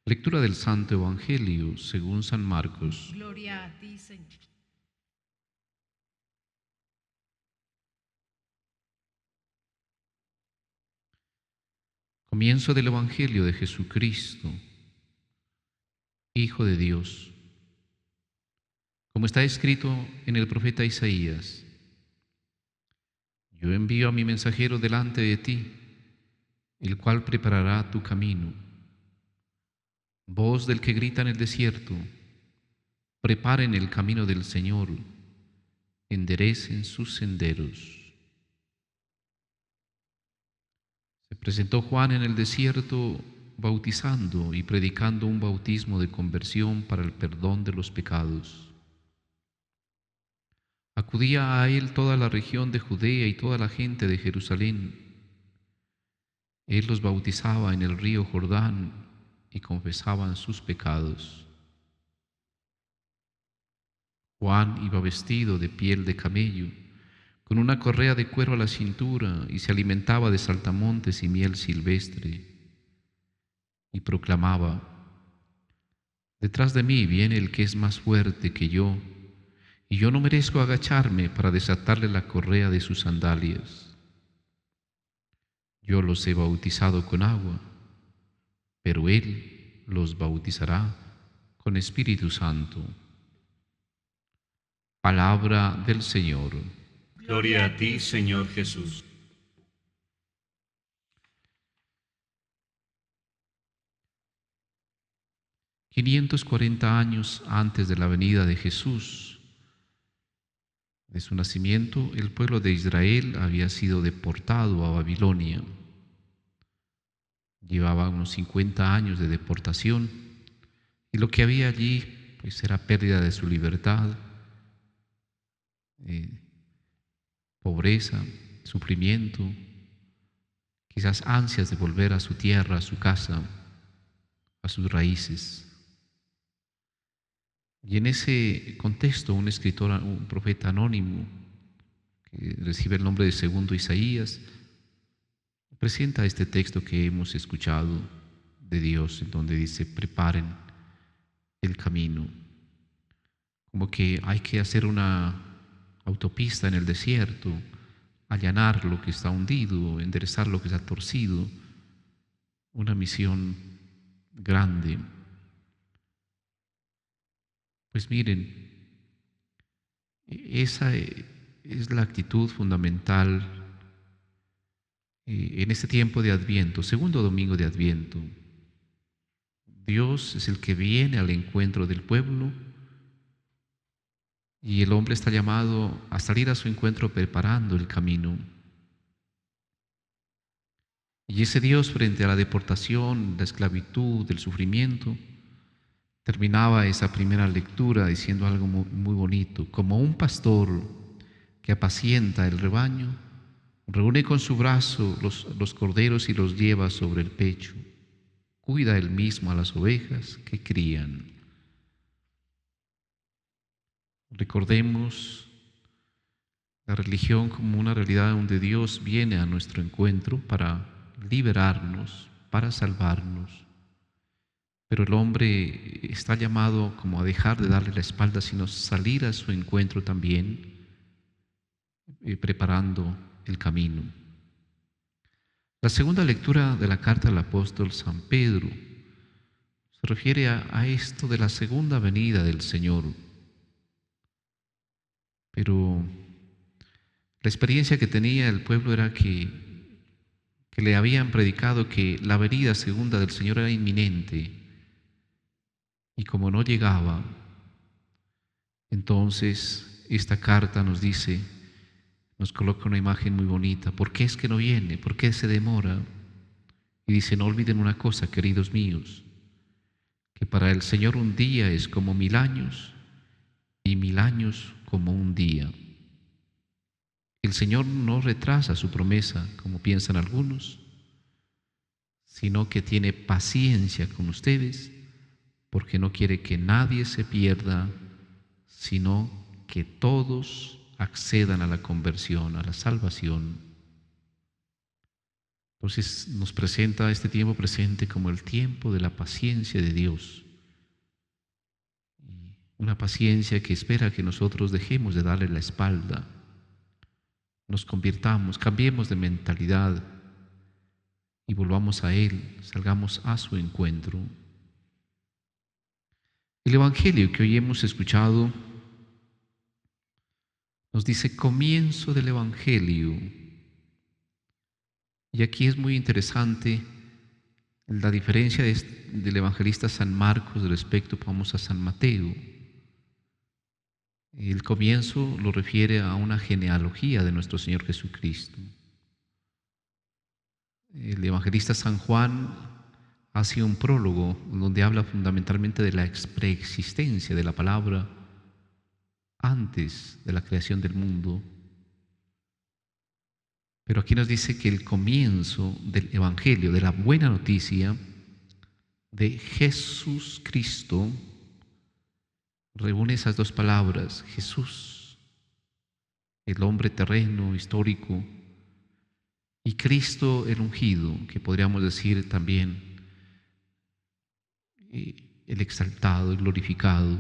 Lectura del Santo Evangelio según San Marcos. Gloria a ti, Señor. Comienzo del Evangelio de Jesucristo, Hijo de Dios. Como está escrito en el profeta Isaías: Yo envío a mi mensajero delante de ti, el cual preparará tu camino. Voz del que grita en el desierto: preparen el camino del Señor, enderecen sus senderos. Se presentó Juan en el desierto bautizando y predicando un bautismo de conversión para el perdón de los pecados. Acudía a él toda la región de Judea y toda la gente de Jerusalén. Él los bautizaba en el río Jordán y confesaban sus pecados. Juan iba vestido de piel de camello, con una correa de cuero a la cintura, y se alimentaba de saltamontes y miel silvestre, y proclamaba: Detrás de mí viene el que es más fuerte que yo, y yo no merezco agacharme para desatarle la correa de sus sandalias. Yo los he bautizado con agua, pero Él los bautizará con Espíritu Santo. Palabra del Señor. Gloria a ti, Señor Jesús. $540 antes de la venida de Jesús, de su nacimiento, el pueblo de Israel había sido deportado a Babilonia. Llevaba unos 50 años de deportación, y lo que había allí pues era pérdida de su libertad, pobreza, sufrimiento, quizás ansias de volver a su tierra, a su casa, a sus raíces. Y en ese contexto, un escritor, un profeta anónimo, que recibe el nombre de Segundo Isaías, presenta este texto que hemos escuchado de Dios, en donde dice: preparen el camino. Como que hay que hacer una autopista en el desierto, allanar lo que está hundido, enderezar lo que está torcido. Una misión grande. Pues miren, esa es la actitud fundamental en este tiempo de Adviento, segundo domingo de Adviento. Dios es el que viene al encuentro del pueblo, y el hombre está llamado a salir a su encuentro preparando el camino. Y ese Dios, frente a la deportación, la esclavitud, el sufrimiento, terminaba esa primera lectura diciendo algo muy, muy bonito: como un pastor que apacienta el rebaño, reúne con su brazo los corderos y los lleva sobre el pecho, cuida él mismo a las ovejas que crían. Recordemos la religión como una realidad donde Dios viene a nuestro encuentro para liberarnos, para salvarnos. Pero el hombre está llamado como a dejar de darle la espalda, sino salir a su encuentro también, preparando el camino. La segunda lectura de la carta del apóstol San Pedro se refiere a esto de la segunda venida del Señor. Pero la experiencia que tenía el pueblo era que le habían predicado que la venida segunda del Señor era inminente, y como no llegaba, entonces esta carta nos dice, nos coloca una imagen muy bonita. ¿Por qué es que no viene? ¿Por qué se demora? Y dice: no olviden una cosa, queridos míos, que para el Señor un día es como 1000 años, y 1000 años como un día. El Señor no retrasa su promesa, como piensan algunos, sino que tiene paciencia con ustedes, porque no quiere que nadie se pierda, sino que todos accedan a la conversión, a la salvación. Entonces nos presenta este tiempo presente como el tiempo de la paciencia de Dios. Una paciencia que espera que nosotros dejemos de darle la espalda, nos convirtamos, cambiemos de mentalidad y volvamos a Él, salgamos a su encuentro. El Evangelio que hoy hemos escuchado nos dice comienzo del Evangelio. Y aquí es muy interesante la diferencia del evangelista San Marcos respecto, vamos, a San Mateo. El comienzo lo refiere a una genealogía de nuestro Señor Jesucristo. El evangelista San Juan hace un prólogo donde habla fundamentalmente de la preexistencia de la palabra antes de la creación del mundo. Pero aquí nos dice que el comienzo del Evangelio, de la buena noticia de Jesús Cristo, reúne esas dos palabras: Jesús, el hombre terreno, histórico, y Cristo el ungido, que podríamos decir también el exaltado, el glorificado.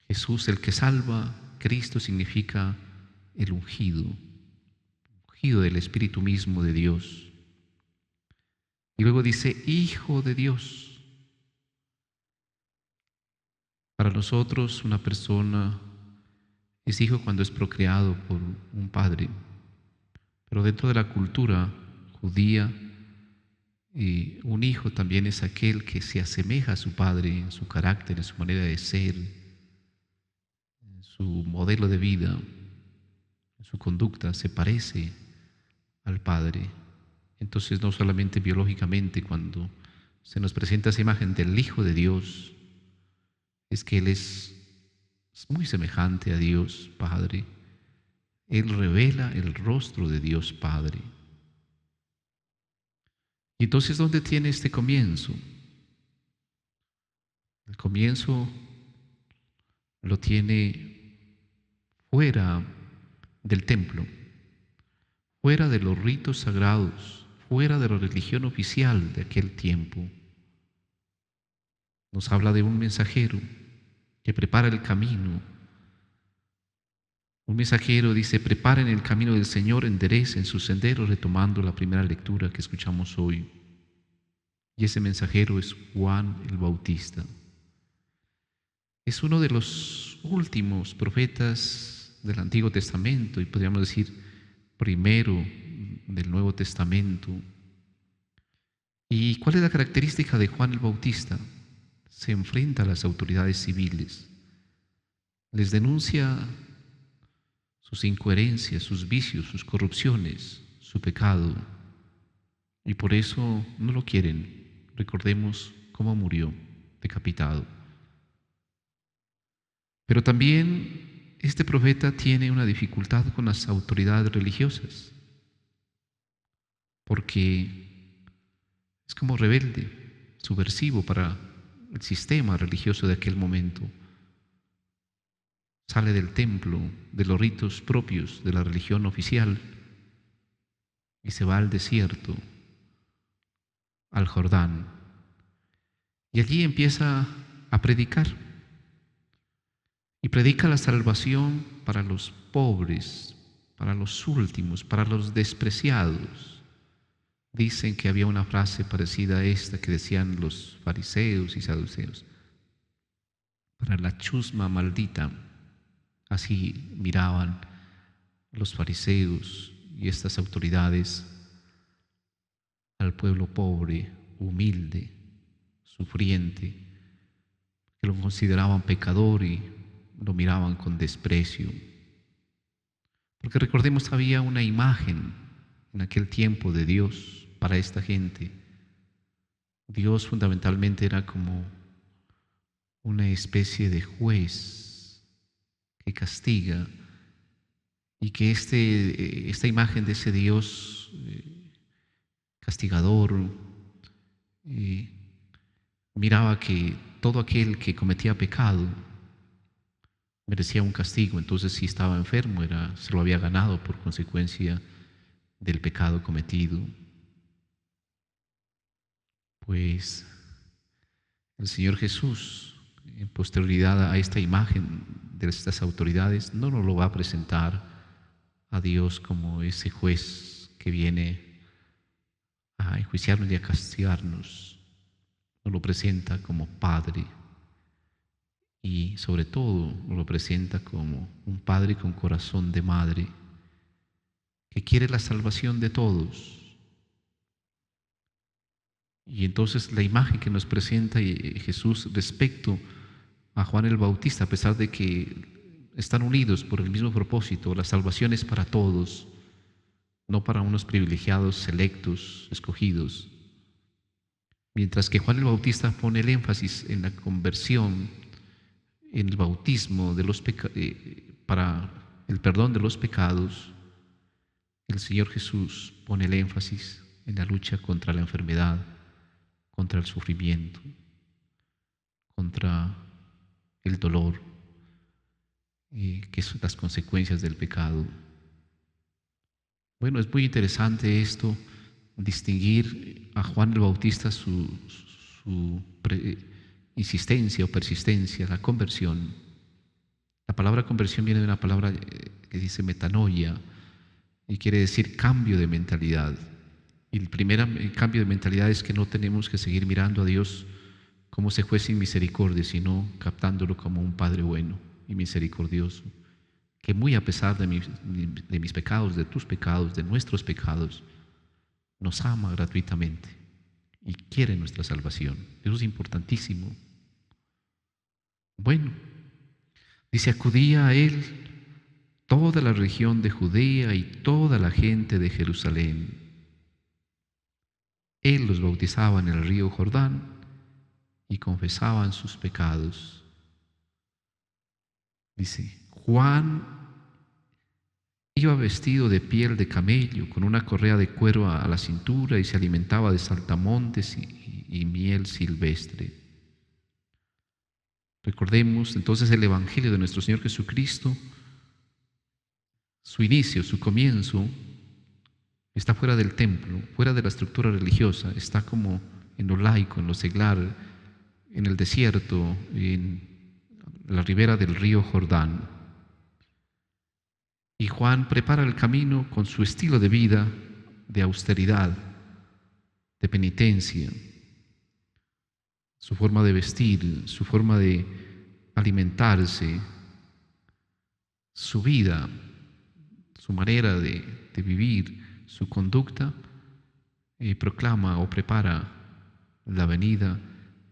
Jesús el que salva, Cristo significa el ungido del Espíritu mismo de Dios. Y luego dice, Hijo de Dios. Para nosotros una persona es hijo cuando es procreado por un padre, pero dentro de la cultura judía, un hijo también es aquel que se asemeja a su padre en su carácter, en su manera de ser, en su modelo de vida. Su conducta se parece al Padre. Entonces, no solamente biológicamente, cuando se nos presenta esa imagen del Hijo de Dios, es que Él es muy semejante a Dios Padre. Él revela el rostro de Dios Padre. Y entonces, ¿dónde tiene este comienzo? El comienzo lo tiene fuera del templo, fuera de los ritos sagrados, fuera de la religión oficial de aquel tiempo. Nos habla de un mensajero que prepara el camino. Un mensajero dice, preparen el camino del Señor, enderecen sus senderos, retomando la primera lectura que escuchamos hoy. Y ese mensajero es Juan el Bautista. Es uno de los últimos profetas del Antiguo Testamento y podríamos decir primero del Nuevo Testamento. ¿Y cuál es la característica de Juan el Bautista? Se enfrenta a las autoridades civiles, les denuncia sus incoherencias, sus vicios, sus corrupciones, su pecado, y por eso no lo quieren. Recordemos cómo murió, decapitado. Pero también este profeta tiene una dificultad con las autoridades religiosas, porque es como rebelde, subversivo para el sistema religioso de aquel momento. Sale del templo, de los ritos propios de la religión oficial, y se va al desierto, al Jordán, y allí empieza a predicar. Y predica la salvación para los pobres, para los últimos, para los despreciados. Dicen que había una frase parecida a esta que decían los fariseos y saduceos: para la chusma maldita. Así miraban los fariseos y estas autoridades al pueblo pobre, humilde, sufriente, que lo consideraban pecador y lo miraban con desprecio. Porque recordemos, había una imagen en aquel tiempo de Dios para esta gente. Dios fundamentalmente era como una especie de juez que castiga, y que esta imagen de ese Dios castigador miraba que todo aquel que cometía pecado merecía un castigo. Entonces, si estaba enfermo, se lo había ganado. Por consecuencia, del pecado cometido, pues el Señor Jesús, en posterioridad a esta imagen de estas autoridades, no nos lo va a presentar a Dios como ese juez que viene a enjuiciarnos y a castigarnos. Nos lo presenta como Padre y sobre todo nos lo presenta como un Padre con corazón de madre que quiere la salvación de todos. Y entonces la imagen que nos presenta Jesús respecto a Juan el Bautista, a pesar de que están unidos por el mismo propósito, la salvación es para todos, no para unos privilegiados, selectos, escogidos. Mientras que Juan el Bautista pone el énfasis en la conversión, en el bautismo de para el perdón de los pecados, el Señor Jesús pone el énfasis en la lucha contra la enfermedad, contra el sufrimiento, contra el dolor, que son las consecuencias del pecado. Bueno, es muy interesante esto, distinguir a Juan el Bautista su insistencia o persistencia, la conversión. La palabra conversión viene de una palabra que dice metanoia y quiere decir cambio de mentalidad. Y el primer cambio de mentalidad es que no tenemos que seguir mirando a Dios como ese juez sin misericordia, sino captándolo como un Padre bueno y misericordioso, que muy a pesar de mis pecados, de tus pecados, de nuestros pecados, nos ama gratuitamente y quiere nuestra salvación. Eso es importantísimo. Bueno, dice, acudía a él toda la región de Judea y toda la gente de Jerusalén. Él los bautizaba en el río Jordán y confesaban sus pecados. Dice, Juan iba vestido de piel de camello, con una correa de cuero a la cintura y se alimentaba de saltamontes y miel silvestre. Recordemos entonces el Evangelio de nuestro Señor Jesucristo, su inicio, su comienzo, está fuera del templo, fuera de la estructura religiosa, está como en lo laico, en lo seglar, en el desierto, en la ribera del río Jordán. Y Juan prepara el camino con su estilo de vida, de austeridad, de penitencia, su forma de vestir, su forma de alimentarse, su vida, su manera de vivir, su conducta, proclama o prepara la venida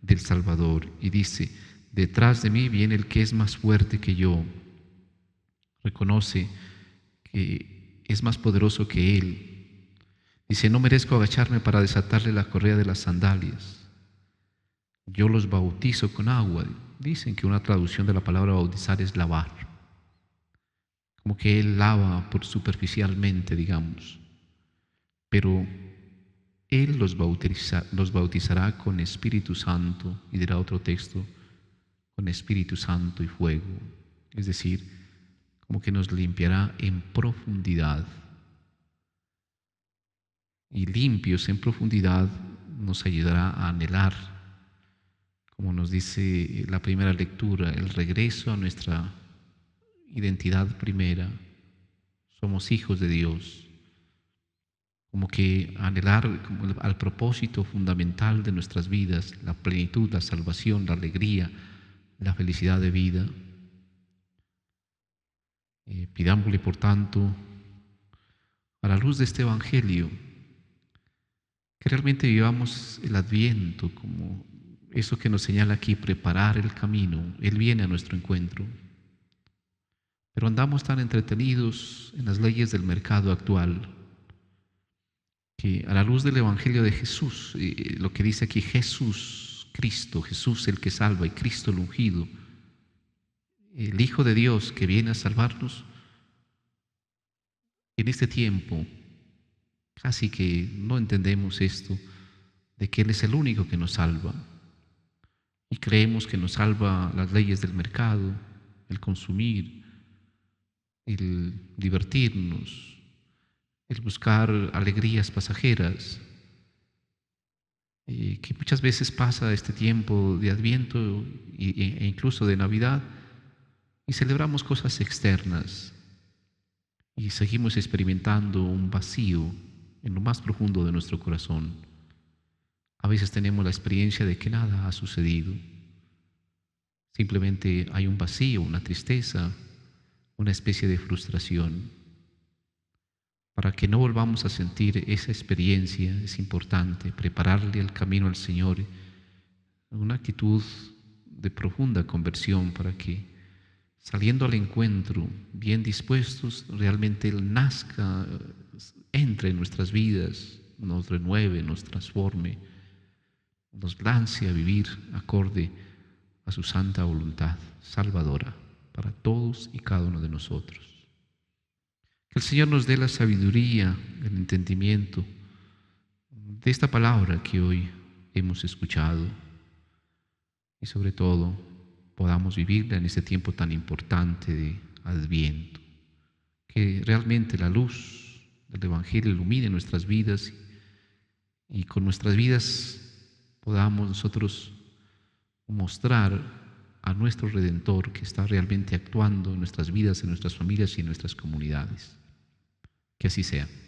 del Salvador y dice, detrás de mí viene el que es más fuerte que yo. Reconoce que es más poderoso que él. Dice, no merezco agacharme para desatarle la correa de las sandalias. Yo los bautizo con agua. Dicen que una traducción de la palabra bautizar es lavar. Como que él lava por superficialmente, digamos. Pero él los bautizará con Espíritu Santo, y dirá otro texto, con Espíritu Santo y fuego. Es decir, como que nos limpiará en profundidad. Y limpios en profundidad nos ayudará a anhelar, como nos dice la primera lectura, el regreso a nuestra identidad primera. Somos hijos de Dios. Como que anhelar al propósito fundamental de nuestras vidas, la plenitud, la salvación, la alegría, la felicidad de vida. Pidámosle, por tanto, a la luz de este Evangelio, que realmente vivamos el Adviento como eso que nos señala aquí, preparar el camino. Él viene a nuestro encuentro. Pero andamos tan entretenidos en las leyes del mercado actual, que a la luz del Evangelio de Jesús, lo que dice aquí Jesús, Cristo, Jesús el que salva y Cristo el ungido, el Hijo de Dios que viene a salvarnos, en este tiempo casi que no entendemos esto, de que Él es el único que nos salva. Y creemos que nos salva las leyes del mercado, el consumir, el divertirnos, el buscar alegrías pasajeras, que muchas veces pasa este tiempo de Adviento e incluso de Navidad y celebramos cosas externas y seguimos experimentando un vacío en lo más profundo de nuestro corazón. A veces tenemos la experiencia de que nada ha sucedido. Simplemente hay un vacío, una tristeza, una especie de frustración. Para que no volvamos a sentir esa experiencia, es importante prepararle el camino al Señor, una actitud de profunda conversión para que, saliendo al encuentro, bien dispuestos, realmente Él nazca, entre en nuestras vidas, nos renueve, nos transforme, nos lance a vivir acorde a su santa voluntad salvadora para todos y cada uno de nosotros. Que el Señor nos dé la sabiduría, el entendimiento de esta palabra que hoy hemos escuchado y sobre todo podamos vivirla en este tiempo tan importante de Adviento. Que realmente la luz del Evangelio ilumine nuestras vidas y con nuestras vidas podamos nosotros mostrar a nuestro Redentor que está realmente actuando en nuestras vidas, en nuestras familias y en nuestras comunidades. Que así sea.